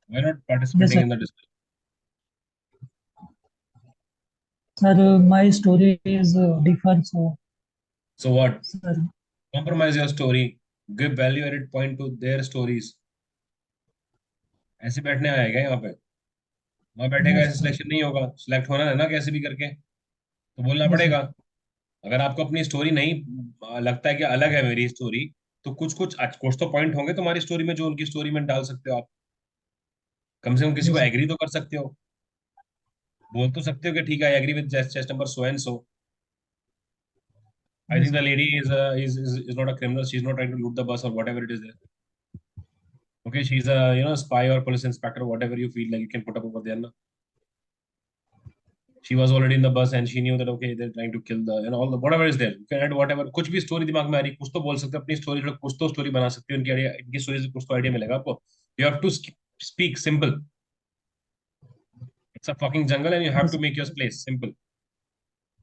Why not Yes, participating sir. in the discussion? Sir, my story is different. So what? Sir, Compromise your story. Give value-added point to their stories. ऐसे बैठने आया क्या यहाँ पे? वहाँ बैठेगा yes, ऐसे sir. सिलेक्शन नहीं होगा, सिलेक्ट होना है ना कैसे भी करके, तो बोलना Yes, पड़ेगा। sir. अगर आपको अपनी स्टोरी नहीं लगता है कि अलग है मेरी स्टोरी, तो कुछ कुछ कुछ तो पॉइंट होंगे तुम्हारी स्टोरी में जो उनकी स्टोरी में डाल सकते हो आप। कम से कम किसी को Yes, sir. एग्री तो कर सकते हो, बोल तो सकते हो कि ठीक है, I agree with chest number so and so. I Yes, think the sir. lady is not a criminal. She's not trying to loot the bus or whatever it is there. Okay, she's a spy or police inspector, whatever you feel like you can put up over there. Na? She was already in the bus and she knew that okay they're trying to kill the all the whatever is there. You can add whatever कुछ भी story दिमाग में आ रही कुछ तो बोल सकते हो अपनी स्टोरी, कुछ तो स्टोरी बना सकते हो, इनकी आइडिया इनकी स्टोरी से कुछ तो आइडिया मिलेगा आपको। You have to speak simple. It's a fucking jungle and you have Yes, to sir. make your place simple.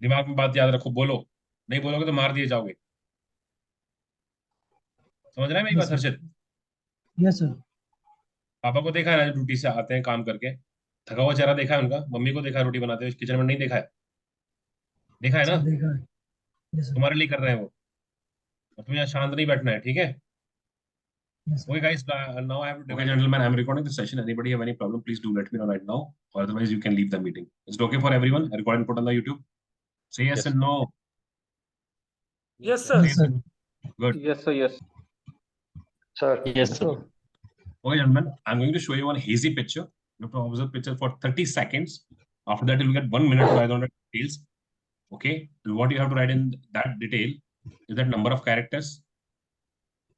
दिमाग में बात याद रखो, बोलो, नहीं बोलोगे तो मार दिए जाओगे। समझ रहा है मेरी Yes, बात sir. हर्षित? Yes, sir. पापा को देखा है ना, ड्यूटी से आते हैं काम करके, थका हुआ चेहरा देखा है उनका। मम्मी को देखा है रोटी बनाते हुए किचन में, नहीं देखा है? देखा है ना? Sir, देखा है. Yes, sir. तुम्हारे लिए कर रहे हैं वो, और तुम्हें यहाँ शांत नहीं बैठना है, ठीक है? Yes, sir. Okay guys, now I have to, okay gentlemen, I'm recording this session. Anybody have any problem, please do let me know right now, or otherwise you can leave the meeting. Is it okay for everyone? I record and put on the YouTube. Say yes Yes. and no. Yes, Say sir. Yes, yes sir. and no. Good. Yes, sir. Yes. Sir. Yes, sir. Okay gentlemen, I'm going to show you one hazy picture. You have to observe picture for 30 seconds. After that you'll get 1 minute to write down the details. Okay, and what you have to write in that detail is that number of characters,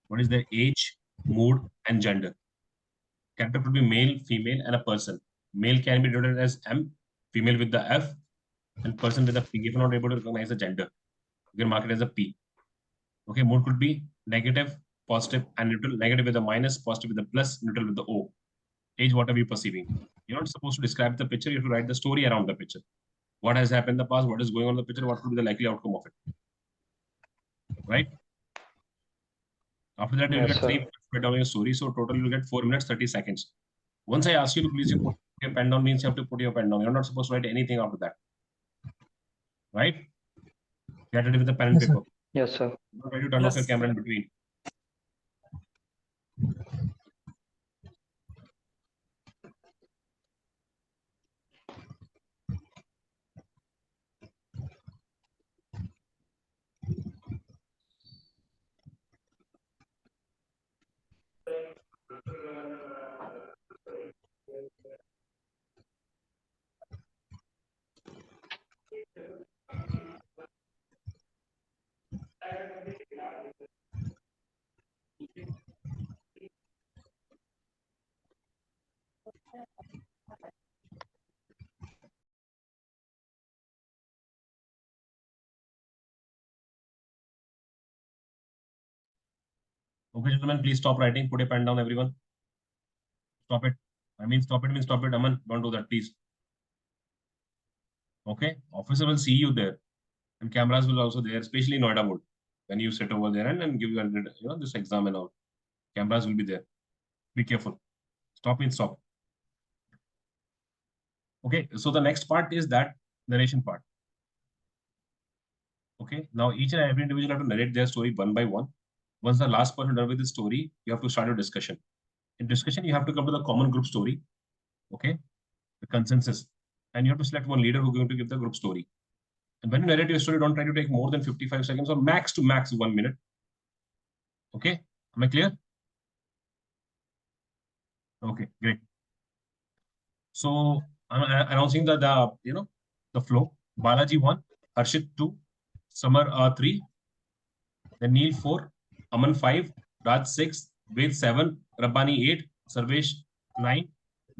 what is their age, mood, and gender. Character could be male, female, and a person. Male can be denoted as M, female with the F, and person with a P. If you're not able to recognize the gender, you can mark it as a P. Okay, mood could be negative, positive, and neutral. Negative with a minus, positive with a plus, neutral with the O. Age, what are you perceiving? You're not supposed to describe the picture, you have to write the story around the picture. What has happened in the past, what is going on in the picture, what could be the likely outcome of it. Right? After that, you'll Yes, get 3 sir. minutes to write down your story. So total you'll get 4 minutes, 30 seconds. Once I ask you to please you put your pen down, means you have to put your pen down. You're not supposed to write anything after that. Right? Get ready with the pen and Yes, sir. paper. Yes, sir. Don't try to turn off your Yes. camera in between. Okay, gentlemen, please stop writing. Put a pen down, everyone. Stop it. I mean, stop it means stop it. Aman, don't do that, please. Okay, officer will see you there, and cameras will also there, especially Noida mode. When you sit over there and give this exam and all, cameras will be there. Be careful. Stop means stop. Okay, so the next part is that narration part. Okay, now each and every individual have to narrate their story one by one. Once the last person done with the story, you have to start your discussion. In discussion, you have to come to the common group story. Okay, the consensus, and you have to select one leader who's going to give the group story. And when you narrate your story, don't try to take more than 55 seconds or max to max 1 minute. Okay, am I clear? Okay, great. So I'm announcing the flow. Balaji 1, Harshit 2, Samar 3, then Neil 4, Aman 5, Raj 6, Ved 7, Rabbani 8, Sarvesh 9,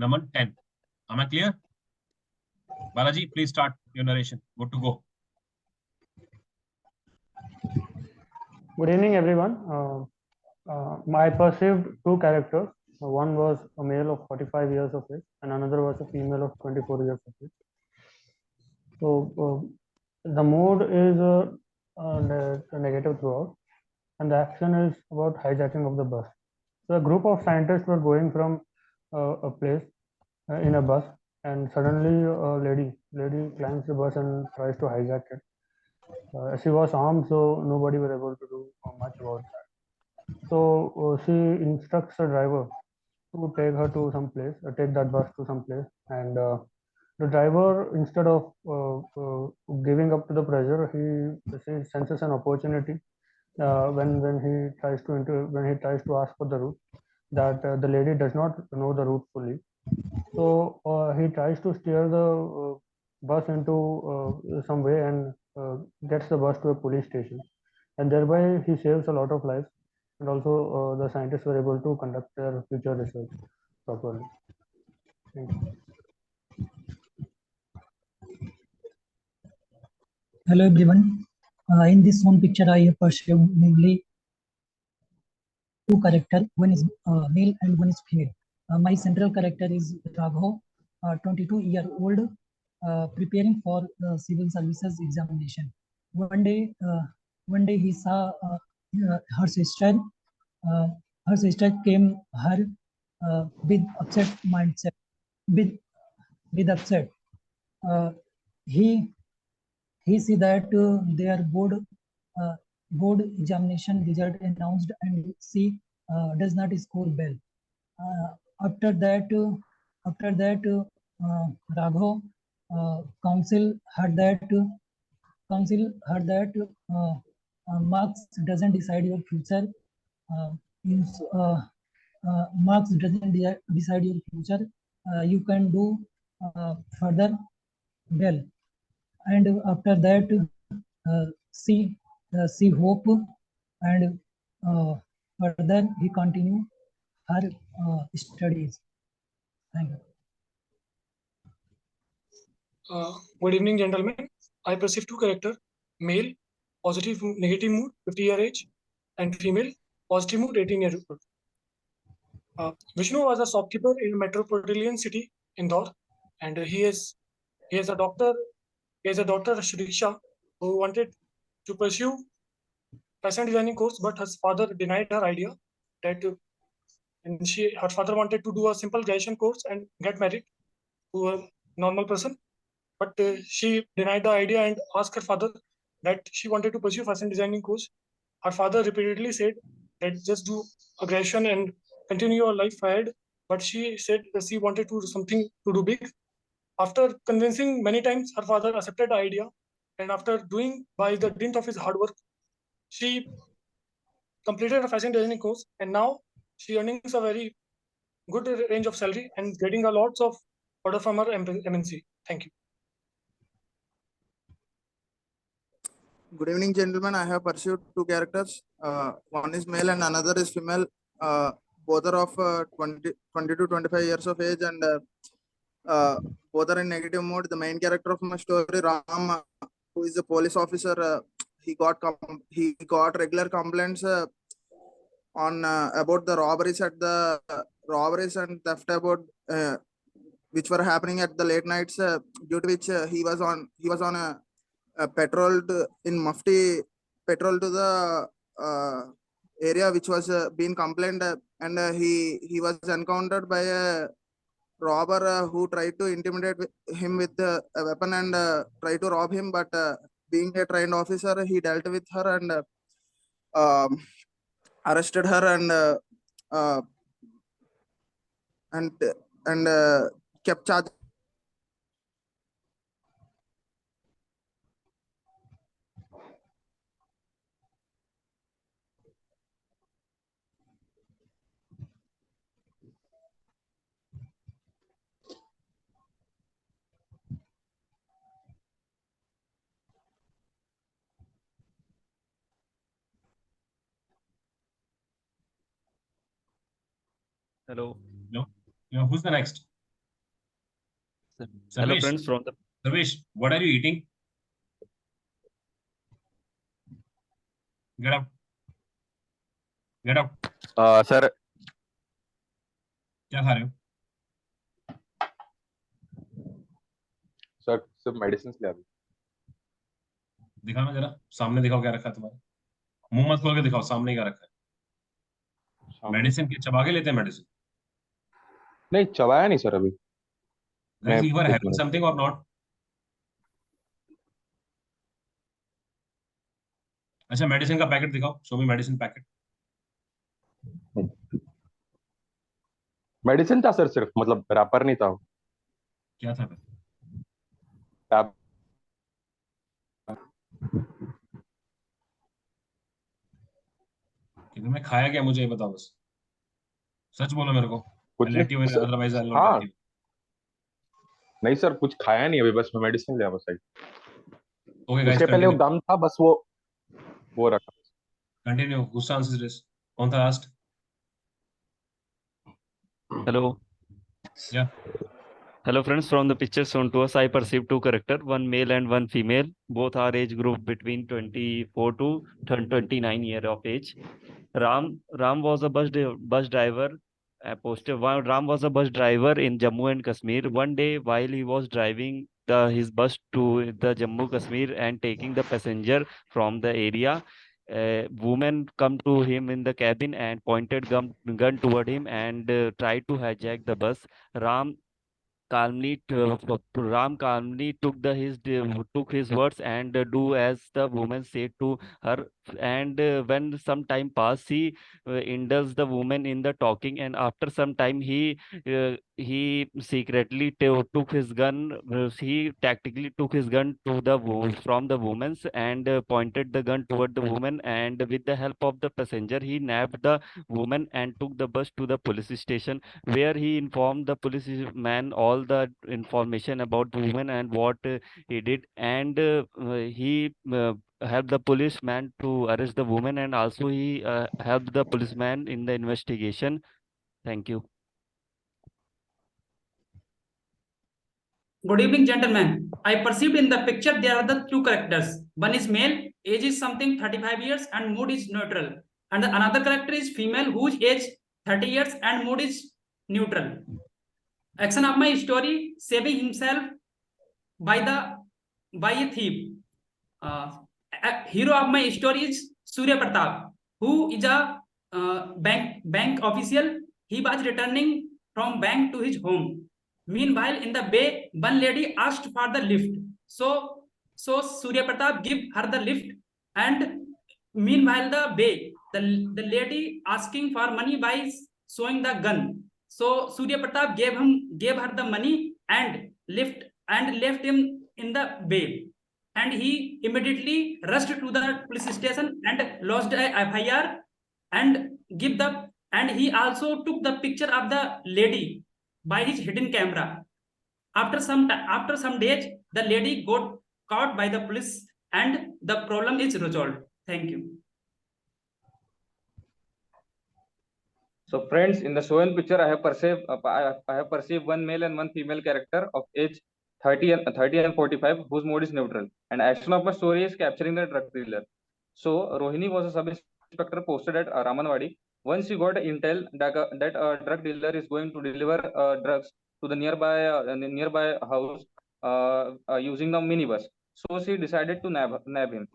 Naman 10. Am I clear? Balaji, please start your narration. Good to go. Good evening, everyone. I perceived two characters. One was a male of 45 years of age, and another was a female of 24 years of age. So the mood is negative throughout, and the action is about hijacking of the bus. So a group of scientists were going from a place in a bus, and suddenly a lady climbs the bus and tries to hijack it. She was armed, so nobody was able to do much about that. So she instructs the driver to take her to some place, take that bus to some place, and the driver, instead of giving up to the pressure, he senses an opportunity when he tries to when he tries to ask for the route, that the lady does not know the route fully. So he tries to steer the bus into some way and gets the bus to a police station, and thereby he saves a lot of lives, and also the scientists were able to conduct their future research properly. Thank you. Hello everyone. In this one picture, I have perceived mainly two characters. One is male and one is female. My central character is Raghav, 22-year-old, preparing for civil services examination. One day he saw her sister. Her sister came her with upset mindset. With upset, he see that their board examination result announced, and she does not score well. After that, Raghav council heard that marks doesn't decide your future. Means, marks doesn't decide your future. You can do further well, and after that see hope, and further he continue her studies. Thank you. Good evening, gentlemen. I perceive two characters: male, positive, negative mood, 50-year age, and female, positive mood, 18-year old. Vishnu was a shopkeeper in a metropolitan city, Indore, and he has a daughter. He has a daughter, Shriksha, who wanted to pursue fashion designing course, but her father denied her idea. And her father wanted to do a simple graduation course and get married to a normal person. But she denied the idea and asked her father that she wanted to pursue fashion designing course. Her father repeatedly said that just do a graduation and continue your life ahead. But she said that she wanted to do something to do big. After convincing many times, her father accepted the idea, and after doing by the dint of his hard work, she completed a fashion designing course, and now she earnings a very good range of salary and getting a lots of order from her MNC. Thank you. Good evening, gentlemen. I have pursued two characters. One is male and another is female. Both are of 20 to 25 years of age, and both are in negative mode. The main character of my story, Ram, who is a police officer, he got regular complaints on about the robberies and theft about which were happening at the late nights, due to which he was on a patrol in Mufti, patrol to the area which was being complained, and he was encountered by a robber who tried to intimidate him with a weapon and try to rob him. But being a trained officer, he dealt with her and arrested her and kept charge. Hello. No. Who's the next? Hello, Sarvesh. friends from the. Sarvesh, what are you eating? Get up. Get up. Sir, क्या खा रहे हो? Sir सब medicine ले अभी दिखाना जरा, सामने दिखाओ क्या रखा है तुम्हारे. मुंह मत खोल के दिखाओ, सामने क्या रखा है. सामने मेडिसिन के चबा के लेते हैं मेडिसिन. नहीं चबाया नहीं सर अभी। Like you were एक having minute. something or not? अच्छा मेडिसिन का पैकेट दिखाओ, शो मी मेडिसिन पैकेट। मेडिसिन था सर, सिर्फ मतलब रैपर नहीं था। क्या था फिर? टैब। कि तुमने खाया क्या, मुझे ये बताओ बस, सच बोलो मेरे को। कुछ I'll let you नहीं in, sir. otherwise I'll not हाँ, let you. नहीं सर कुछ खाया नहीं अभी, बस मैं मेडिसिन लिया बस। Okay guys, उसके पहले वो continue. गम था बस, वो रखा। Continue. Who's answers this? कौन था last? Hello. Yeah. Hello friends, from the picture shown to us, I perceive two characters, one male and one female. Both are age group between 24 to 29 year of age. Ram was a bus driver. Ram was a bus driver in Jammu and Kashmir. One day, while he was driving his bus to the Jammu Kashmir and taking the passenger from the area, a woman come to him in the cabin and pointed gun toward him and tried to hijack the bus. Ram Ram calmly took his words and do as the woman said to her. And when some time passed, he indulged the woman in the talking. And after some time, he secretly took his gun. He tactically took his gun from the woman's and pointed the gun toward the woman. And with the help of the passenger, he nabbed the woman and took the bus to the police station, where he informed the policeman all the information about the woman and what he did. And he helped the policeman to arrest the woman, and also he helped the policeman in the investigation. Thank you. Good evening, gentlemen. I perceived in the picture there are the two characters. One is male, age is something 35 years and mood is neutral. And another character is female whose age 30 years and mood is neutral. Action of my story: saving himself by a thief. Hero of my story is Surya Pratap, who is a bank official. He was returning from bank to his home. Meanwhile, in the bay, one lady asked for the lift. So Surya Pratap give her the lift, and meanwhile the bay, the lady asking for money by showing the gun. So Surya Pratap gave her the money and left him in the bay, and he immediately rushed to the police station and lodged a FIR and he also took the picture of the lady by his hidden camera. After some days, the lady got caught by the police and the problem is resolved. Thank you. So friends, in the shown picture, I have perceived one male and one female character of age 30 and 45, whose mode is neutral. And action of my story is capturing the drug dealer. So Rohini was a sub-inspector posted at Ramanwadi. Once she got intel that a drug dealer is going to deliver drugs to the nearby house using the minibus. So she decided to nab him.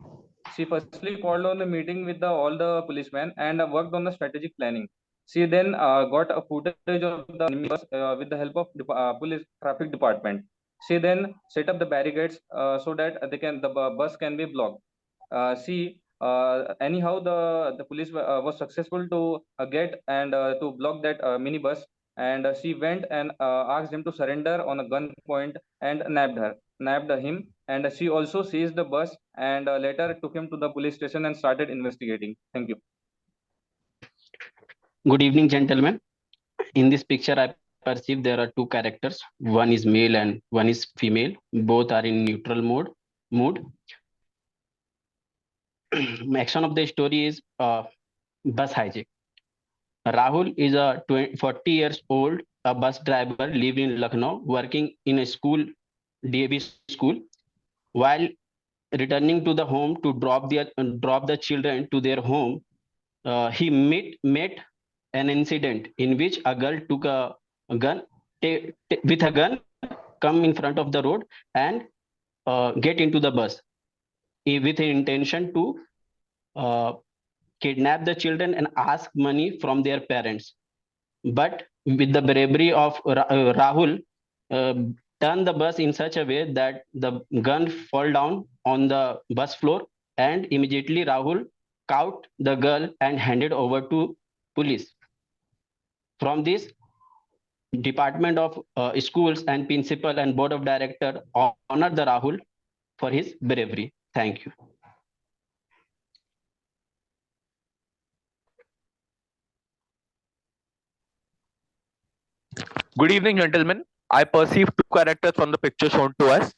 She firstly called on a meeting with all the policemen and worked on the strategic planning. She then got a footage of the minibus with the help of police traffic department. She then set up the barricades so that the bus can be blocked. Anyhow the police was successful to get and to block that minibus, and she went and asked him to surrender on a gunpoint and nabbed him, and she also seized the bus and later took him to the police station and started investigating. Thank you. Good evening, gentlemen. In this picture, I perceive there are two characters. One is male and one is female. Both are in neutral mood. Action of the story is bus hijack. Rahul is a 40 years old, a bus driver, live in Lucknow, working in a school, DAB school. While returning to the home to drop the children to their home, he met an incident in which a girl took a gun with a gun, come in front of the road and get into the bus with an intention to kidnap the children and ask money from their parents. But with the bravery of Rahul, turned the bus in such a way that the gun fall down on the bus floor, and immediately Rahul caught the girl and handed over to police. From this, Department of Schools and Principal and Board of Director honored the Rahul for his bravery. Thank you. Good evening, gentlemen. I perceive two characters from the picture shown to us.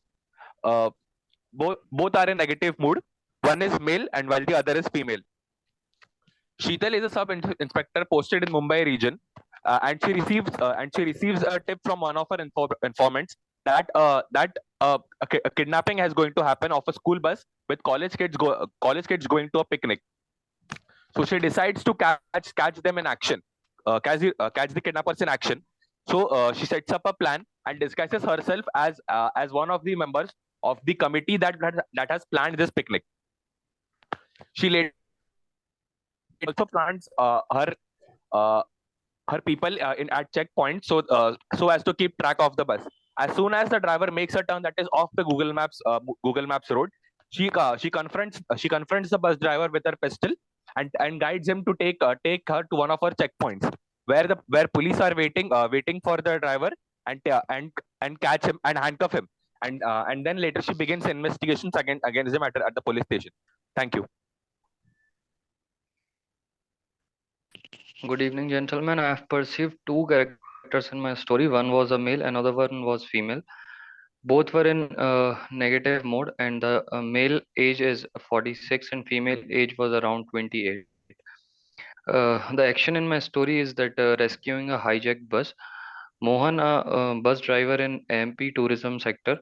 Both are in negative mood. One is male and while the other is female. Sheetal is a sub-inspector posted in Mumbai region, and she receives a tip from one of her informants that a kidnapping is going to happen of a school bus with college kids going to a picnic. So she decides to catch them in action, catch the kidnappers in action. So she sets up a plan and disguises herself as one of the members of the committee that has planned this picnic. She later also plans her people at checkpoints so as to keep track of the bus. As soon as the driver makes a turn that is off the Google Maps road, she confronts the bus driver with her pistol and guides him to take her to one of her checkpoints where police are waiting for the driver and catch him and handcuff him, and then later she begins investigations against him at the police station. Thank you. Good evening, gentlemen. I have perceived two characters in my story. One was a male, another one was female. Both were in negative mode, and the male age is 46 and female age was around 28. The action in my story is that rescuing a hijacked bus. Mohan, a bus driver in MP tourism sector,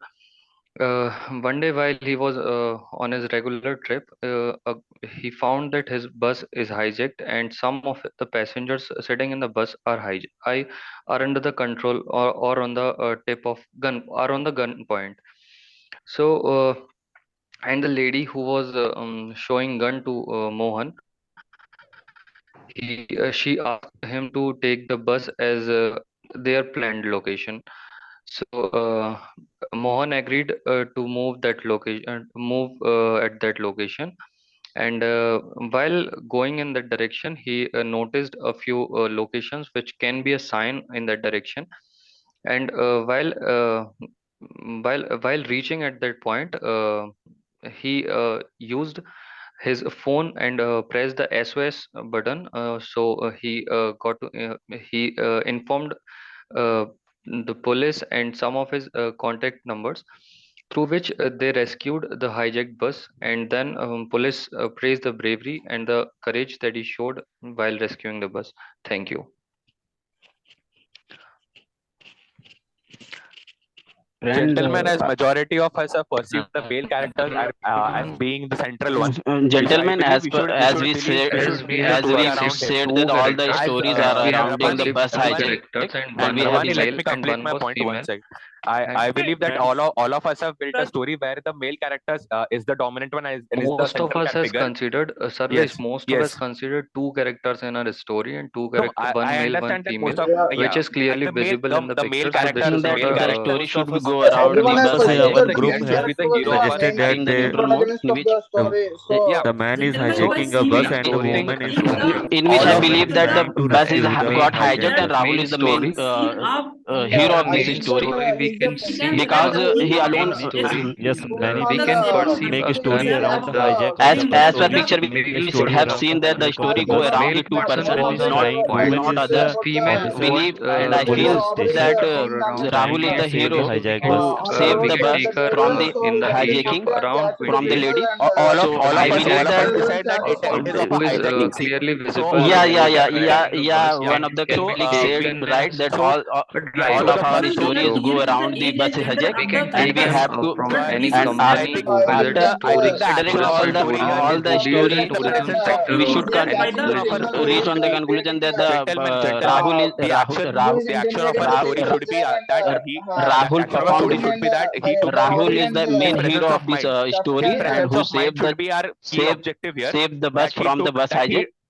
one day while he was on his regular trip, he found that his bus is hijacked and some of the passengers sitting in the bus are are under the control or on the tip of gun are on the gun point. So and the lady who was showing gun to Mohan, she asked him to take the bus as their planned location. So Mohan agreed to move at that location, and while going in that direction, he noticed a few locations which can be a sign in that direction. And while reaching at that point, he used his phone and pressed the SOS button. So he informed the police and some of his contact numbers, through which they rescued the hijacked bus. And then police praised the bravery and the courage that he showed while rescuing the bus. Thank you. Gentlemen, as majority of us have perceived the male characters as being the central ones. Gentlemen, as we said that all the stories are surrounding the bus hijack, and we have let me complete my point one second. I believe that all of us have built a story where the male characters is the dominant one and is the Most of central us has figure. considered most of us considered two characters in our story and two characters, one I male, one understand that female, most of which is clearly visible in the the male picture. So this is characters, not the a story should go around the Everyone has bus perceived hijack. that group main has character was suggested that in the they, neutral mode, protagonist in of which the story. So the man is Gentlemen, hijacking a see bus the and the story. woman is in which I all of believe that the trying to bus is rescue the got hijacked hijacked and bus. Rahul is the main hero of this story, We can see because he alone story. Yes, many We can perceive make a story that around the the hijack as per bus. picture Make a we story have around seen that the of story the go bus. around male the two person person, was on trying, woman not is other. the female Believe was and I police feel station that around Rahul is 98 the save hero the years. hijacked who bus. saved We the can bus take her from the in the age of hijacking around from the 28. lady. all So of I us believe that decide that it is of a Who is hijacking scene. clearly So visible one of the can be colleagues said seen right that so all so of the our first stories go around the bus hijack, we can and take we her have to from any and company who visits after tourist considering tourism all the deals in story, tourism we sector or should any tourism story. reach on the conclusion that the gentlemen, the action of our story should be that the Rahul action of our story performed. should be that he took Rahul is the his main presence hero of of this mind. His story, and presence who of mind should be our key objective here. saved the bus That he from the took bus that he hijack.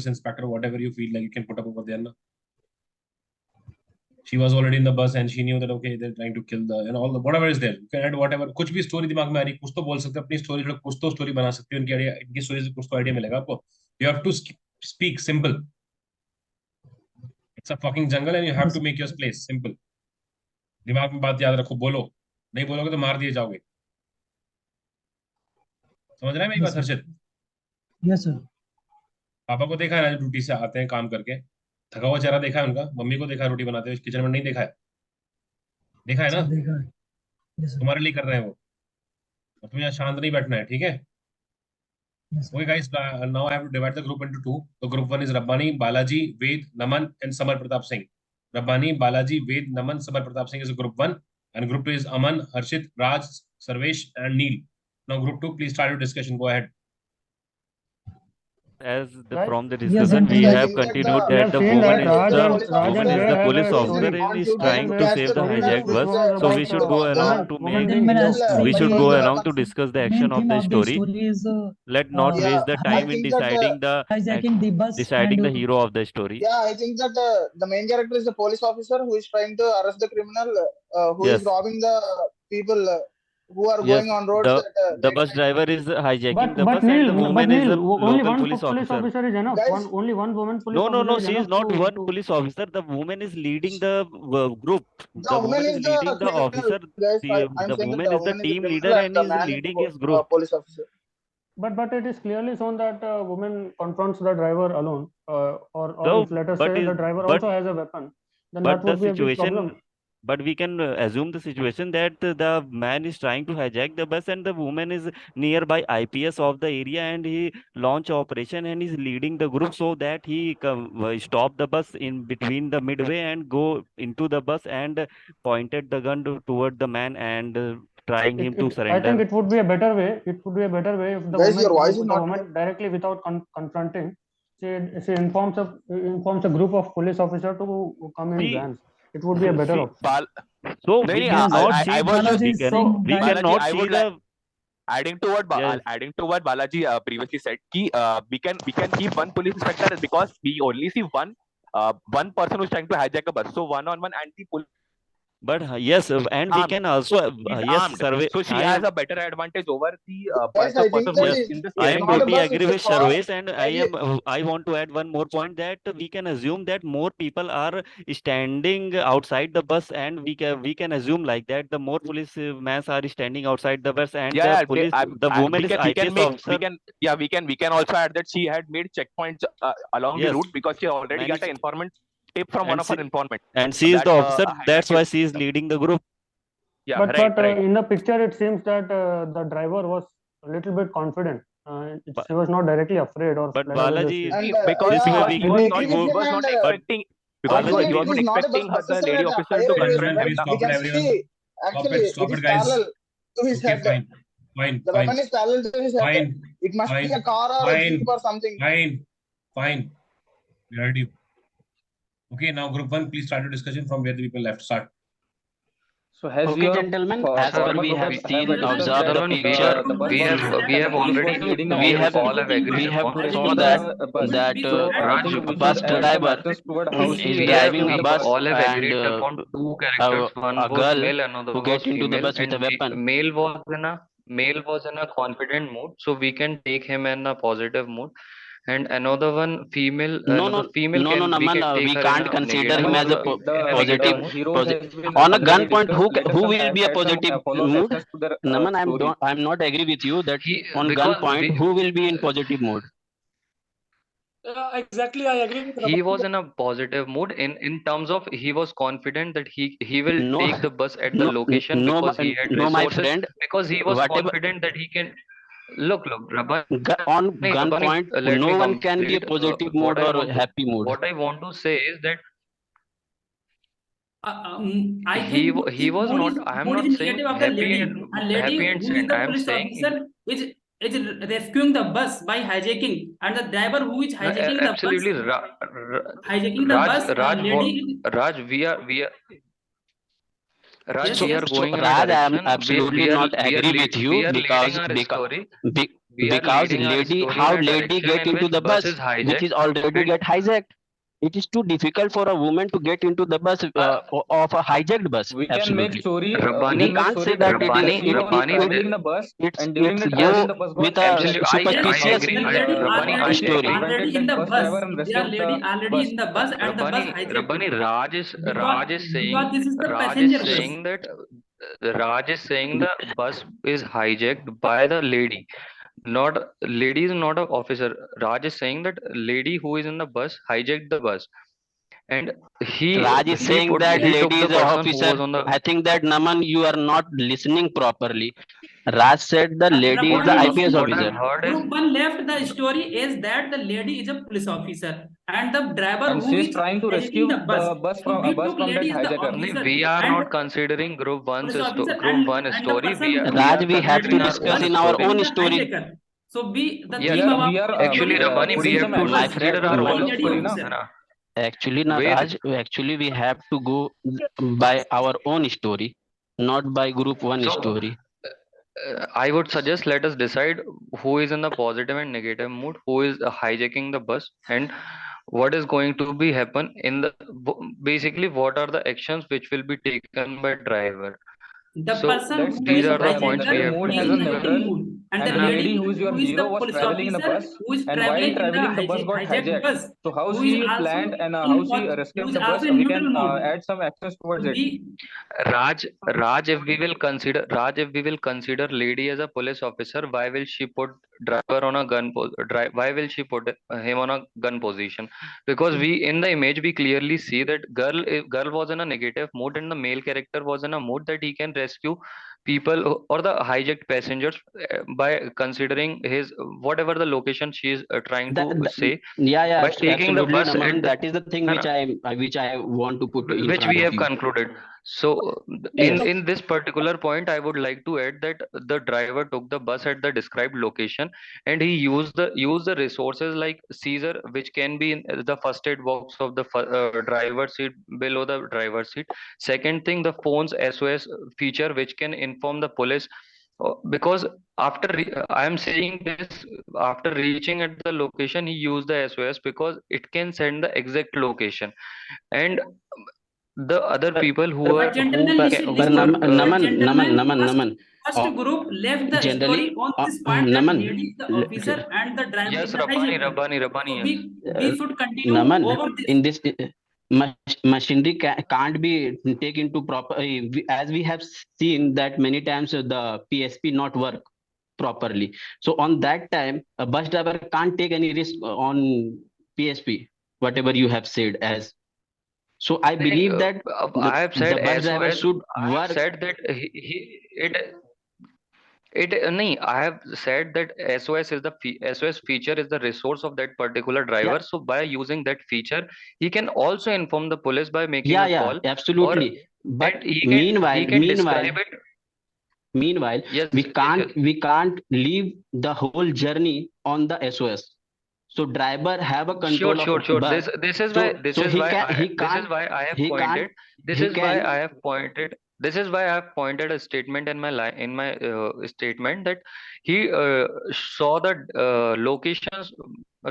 police inspector, whatever you feel like you can put up over there. No? she was already in the bus and she knew that okay they're trying to kill the all the whatever is there, you can add whatever, कुछ भी story दिमाग में आ रही कुछ तो बोल सकते हो अपनी story, कुछ तो story बना सकते हो, इनकी story से कुछ तो idea मिलेगा आपको. You have to speak simple. It's a fucking jungle and you have to make your place simple. दिमाग में बात याद रखो, बोलो, नहीं बोलोगे तो मार दिए जाओगे. समझ रहे हैं मेरी बात हर्षित? Yes sir. पापा को देखा है ड्यूटी से आते हैं काम करके, थका हुआ चेहरा देखा है उनका. मम्मी को देखा है रोटी बनाते हुए किचन में, नहीं देखा है? देखा है ना? देखा है. Yes sir. तुम्हारे लिए कर रहे हैं वो, और तुम्हें यहाँ शांत नहीं बैठना है, ठीक है? Okay guys, now I have to divide the group into two. The group one is Rabbani, Balaji, Ved, Naman and Samar Pratap Singh. Rabbani, Balaji, Ved, Naman, Samar Pratap Singh is group one, and group two is Aman, Harshit, Raj, Sarvesh and Neil. Now group two, please start your discussion. Go ahead. From the discussion we have continued that the woman is the police officer and is trying to save the hijacked bus. So we should go around to discuss the action of the story. Let not waste the time in deciding the hero of the story. Yeah, I think that the main character is the police officer who is trying to arrest the criminal who is robbing the people who are going on roads. The bus driver is hijacking the bus and the woman is a local police officer. Is enough. Only one woman police officer. No, she is not one police officer. The woman is leading the group. The woman is leading the officer. The woman is the team leader and is leading his group. Police officer. But it is clearly shown that woman confronts the driver alone, or let us say the driver also has a weapon. Then that would be a big problem. But we can assume the situation that the man is trying to hijack the bus and the woman is nearby IPS of the area and he launch operation and is leading the group so that he stop the bus in between the midway and go into the bus and pointed the gun toward the man and trying him to surrender. I think it would be a better way. It would be a better way if the woman directly without confronting, she informs a group of police officers to come in vans. It would be a better option. So we cannot see the adding to what Balaji previously said, we can keep one police inspector because we only see one person who's trying to hijack a bus. So one-on-one anti-police. But yes, and we can also survey. So she has a better advantage over the I am totally agree with Sarvesh, and I want to add one more point that we can assume that more people are standing outside the bus, and we can assume like that the more police men are standing outside the bus, and the woman is IPS officer. We can also add that she had made checkpoints along the route because she already got an informant tip from one of her informants. And she is the officer, that's why she is leading the group. Yeah, but in the picture it seems that the driver was a little bit confident. She was not directly afraid. But Balaji, because he was not expecting the lady officer to confront him. Actually, it is parallel to his head. Fine. The weapon is parallel to his head. It must be a car or a jeep or something. Fine. We heard you. Okay, now group one, please start your discussion from where the people left. Start. So has gentlemen, as per we have seen, observed the picture, we have saw that bus driver is driving a bus and a girl who gets into the bus with a weapon. Male was in a confident mood, so we can take him in a positive mood. And another one, female. We can't consider him as a positive. On a gunpoint, who will be a positive mood? Naman, I'm not agree with you that on gunpoint, who will be in positive mood? Exactly, I agree with He was in a positive mood in terms of he was confident that he will take the bus at the location because he had resources. My friend, because he was confident that he can. Look, Rabban, on gunpoint, no one can be a positive mood or a happy mood. What I want to say is that I think he was not. I am not saying happy and sad. I am saying is rescuing the bus by hijacking, and the driver who is hijacking the bus. Hijacking the bus. Raj, we are. Raj, we are going in Raj, I am absolutely not agree with you because lady get into the bus which is already get hijacked. It is too difficult for a woman to get into the bus of a hijacked bus. We can make Absolutely. story. Rabbani, We can't say that she was traveling the bus, and during it's the go traveling the bus got with a Absolutely, I superstitious agree. The I, lady Rabbani, I already, story. agree. already in that the bus bus. driver and They are rescued lady the already bus. in the bus, and the bus hijacked. Rabbani, Raj is Because saying this is the Raj passenger is bus. saying that Raj is saying the bus is hijacked by the lady. Not lady is not an officer. Raj is saying that lady who is in the bus hijacked the bus, and Raj is saying that he took lady the is a person who officer. was on the. I think that Naman, you are not listening properly. Raj said the lady is the Rabbani, IPS What officer. I've heard is Group 1 left the story is that the lady is a police officer and the driver And who she is is trying to hijacking rescue the bus. the bus So from we bus took from that lady is the hijacker. officer we are and not considering group police officer group one and the story. person who We Raj, are we have to considering our discuss own in our story. own the story. hijacker. So the Yes, theme of our we are actually, story Rabbani, putting we have some to My actions consider friend, our to own follow lady story, story. na? officer. actually, na Wait, Raj, actually we have to go by our own story, not by group one so story. I would suggest let us decide who is in the positive and negative mood, who is hijacking the bus, and what is going to be happen in the basically what are the actions which will be taken by driver. The So person Let's who take is these the are the driver. The points we hijacker, main have mood to he has is a discuss. negative neutral, mood, and and the the lady lady who is your who is the hero was police traveling in the officer bus, who is and while traveling in traveling the bus got hijacked hijacked. bus, So how who is she also planned and how in she who rescued is the also bus, in we can neutral mode. add some actions towards it. We Raj, if we will consider lady as a police officer, why will she put driver on a why will she put him on a gun position? Because we in the image we clearly see that girl was in a negative mood and the male character was in a mood that he can rescue people or the hijacked passengers by considering his whatever the location she is trying to say Yeah, by taking the absolutely, bus Naman. at the, That is the thing which I want to put in which front we of have you. concluded. So Yes. in this particular point I would like to add that the driver took the bus at the described location and he used the resources like Caesar, which can be in the first aid box of the driver seat, below the driver seat. Second thing, the phone's SOS feature, which can inform the police, because I am saying this, after reaching at the location he used the SOS because it can send the exact location, and the other people who But are who gentlemen, listen, who listen. were But gentlemen, Naman. first group left the Generally, story on this point that Naman, lady is the officer and the driver yes, is the hijacker. Rabbani, So yes. we should continue Naman, over this. in this machinery can't be taken into proper, as we have seen that many times the PSP not work properly. So on that time, a bus driver can't take any risk on PSP, whatever you have said as. So I believe that I have said the bus driver SOS. should I have work. said that I have said that SOS is the SOS feature is the resource of that particular driver. Yeah, So by using that feature, he can also inform the police by making yeah, a yeah, call, or absolutely. and But he can describe it. meanwhile, Yes, we can't leave the whole journey on the SOS. So driver have a sure, control of sure, sure. bus. This is So this is why I have he can't pointed. This he is why can I have pointed. This is why I have pointed a statement in my statement that he saw the locations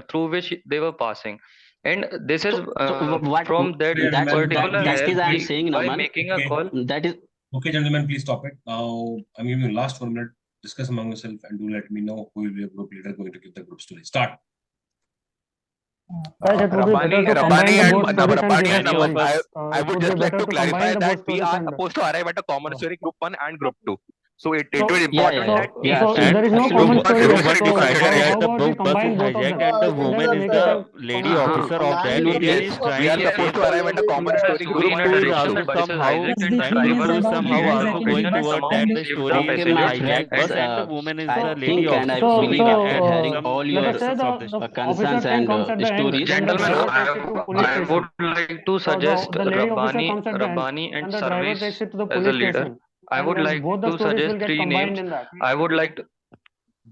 through which they were passing, and this is what from that Gentlemen, particular that is I'm he, saying, by Naman. making a Okay. call. That is Okay, gentlemen, please stop it. I'm giving you last 1 minute. Discuss among yourself and do let me know who will be a group leader going to give the group story. Start. Guys, it would be better to combine the both stories and give a story. I would just like to clarify that we are supposed to arrive at a common story, group 1 and group 2. So it will be important that we So if there is no Group common story, one so decides how that the about we bus is combine both of hijacked them and the and woman then is make it the a lady common officer story? of that area and is trying are to supposed save to arrive at a common story, group Group 2 is also Bus is somehow hijacked Plus and the trying theme is to about somehow ladies also hijacking going the bus. toward somehow that the save story the okay, is my passengers, hijacked friends. bus and the woman is I the lady think and I officer believe and after hearing some all Let your us say some the concerns officer then and comes at the end, stories. then the Gentlemen, driver takes it to police I station. would like to So suggest the lady officer comes at the end, Rabbani and and the driver Service takes it to the as a police leader. station, I would and like both the to stories suggest will get three combined names. in that. I would like to,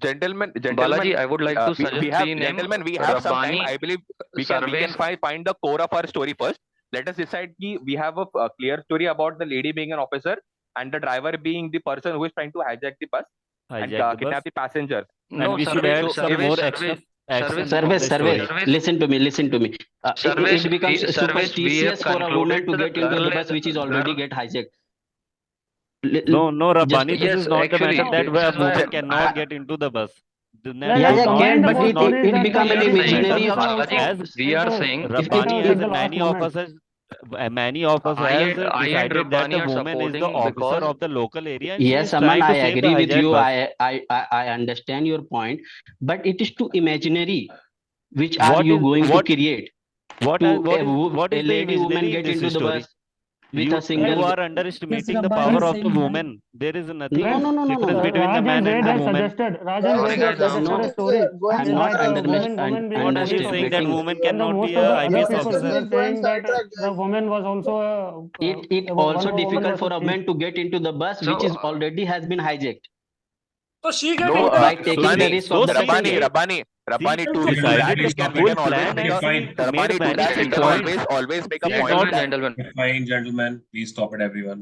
gentlemen, Balaji, I would like to we suggest have three names: gentlemen, we have some time. Rabbani, I believe we can Service. find the core of our story first. Let us decide ki we have a clear story about the lady being an officer and the driver being the person who is trying to hijack the bus and kidnap the passengers. and No, we should add some more service. extra action Service, of the story. service, Listen to me. Listen to me. service, It becomes service. We have superstitious for a woman concluded to the get into the girl bus is which is already girl. get hijacked. No, Just Rabbani, this Yes, is not the actually, matter that this a is why woman I, cannot get into the bus. Yeah, yeah, yeah. yeah, Not, can, Comment but this is about not stories it that become the an this lady matter. imaginary is of Balaji, also As we are into saying, Rabbani, into as the last many of moment. us many of us has I and decided that the Rabbani are woman is the supporting officer because of the local area and she yes, is Aman, trying I to save the agree with hijacked you. bus. I understand your point, but it is too imaginary. Which are you going to What create? what To what a is the lady woman imaginary in get this into the story? bus with a You single. are Yes, underestimating the Rabbani power is of the saying that. woman. There is No, nothing no, no, no, no, difference no. between the Raj and man and Zaid the has woman. suggested. Raj and sorry Zaid guys, has suggested a story. I'm Is not that woman being What are you police saying that officer, underestimating. woman and the cannot be most a of the other IPS people officer? were saying that the woman was also It one also woman difficult was a for a thief. man to get into the bus which so is already has been hijacked So she get No, by intel. taking the Rabbani, risk of the She passenger. Rabbani, to decided that the we can full always plan make and a she made Rabbani, to many that we such can So points. always make a She point thought that gentlemen, Fine, gentlemen. Please stop it, everyone.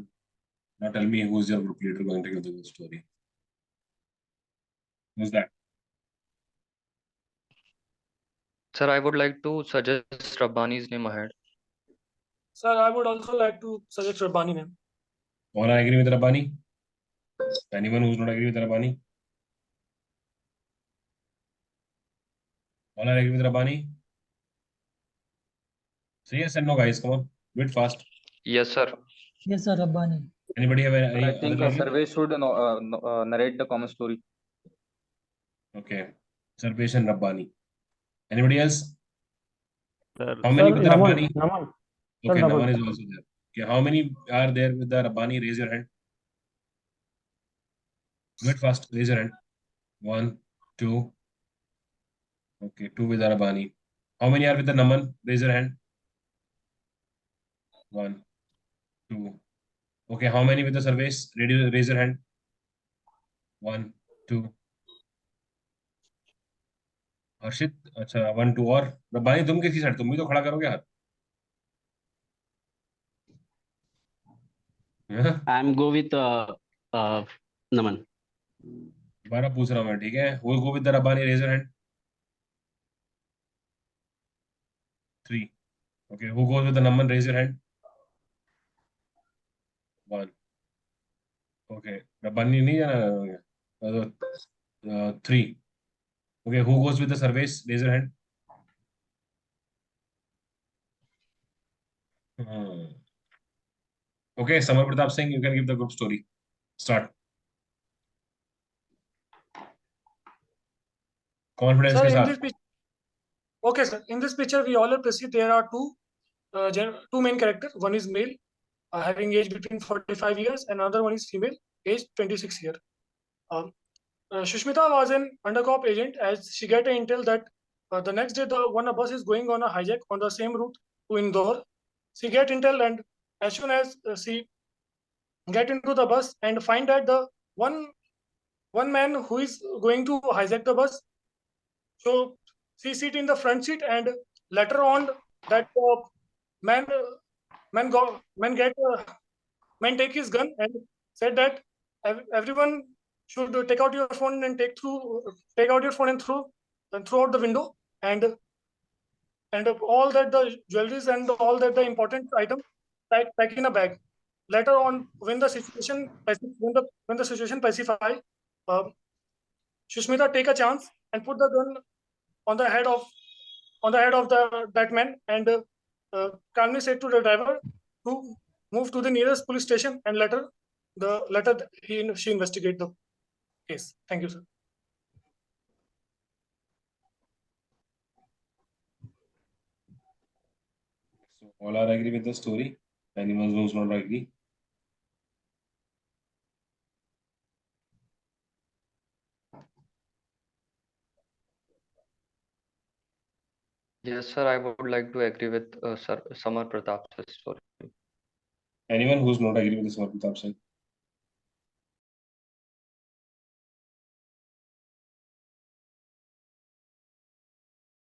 Now tell me who's your group leader going to give the good story. Who's that? sir, I would like to suggest Rabbani's name ahead. Sir, I would also like to suggest Rabbani name. All are agree with Rabbani? Anyone who's not agree with Rabbani? All are agree with Rabbani? Say yes and no, guys. Come on, do it fast. Yes, sir. Yes, sir, Rabbani. Anybody have any I other think knowledge? survey should narrate the common story. Okay, Sarvesh and Rabbani. Anybody else? Sir, How many Sir, with the Rabbani? Naman. Okay, Sir, Naman is also there. Okay, how many are there with the Rabbani? Raise your hand. Do it fast. Raise your hand. 1, 2. Okay, 2 with the Rabbani. How many are with the Naman? Raise your hand. 1, 2. Okay, how many with the Sarvesh? Raise your hand. 1, 2. हर्षित अच्छा 1 2 और रब्बानी तुम किसी side तुम भी तो खड़ा करोगे हाथ I'm go with Naman. दोबारा पूछ रहा हूँ मैं ठीक है who go with the Rabbani raise your hand 3 okay who goes with the Naman raise your hand 1 okay Rabbani नहीं जाना 3 okay who goes with the Sarvesh raise your hand okay Samar Pratap Singh you can give the group story start confidence Sir, के in साथ this picture, okay, sir. In this picture, we all perceive there are two main characters. One is male, having age between 45 years, and another one is female, age 26 years. Shushmita was an undercover agent as she got an intel that the next day one bus is going on a hijack on the same route to Indore. She get intel and as soon as she get into the bus and find that the one man who is going to hijack the bus, so she sit in the front seat and later on that man man take his gun and said that everyone should take out your phone and take out your phone and throw out the window and all that the jewelries and all that the important item pack in a bag. Later on, when the situation pacify, Shushmita take a chance and put the gun on the head of that man and calmly said to the driver to move to the nearest police station and later she investigate the case. Thank you, sir. so all are agree with the story anyone who's not agree Yes, sir, I would like to agree with Sir Samar Pratap's story. anyone who's not agree with the Samar Pratap Singh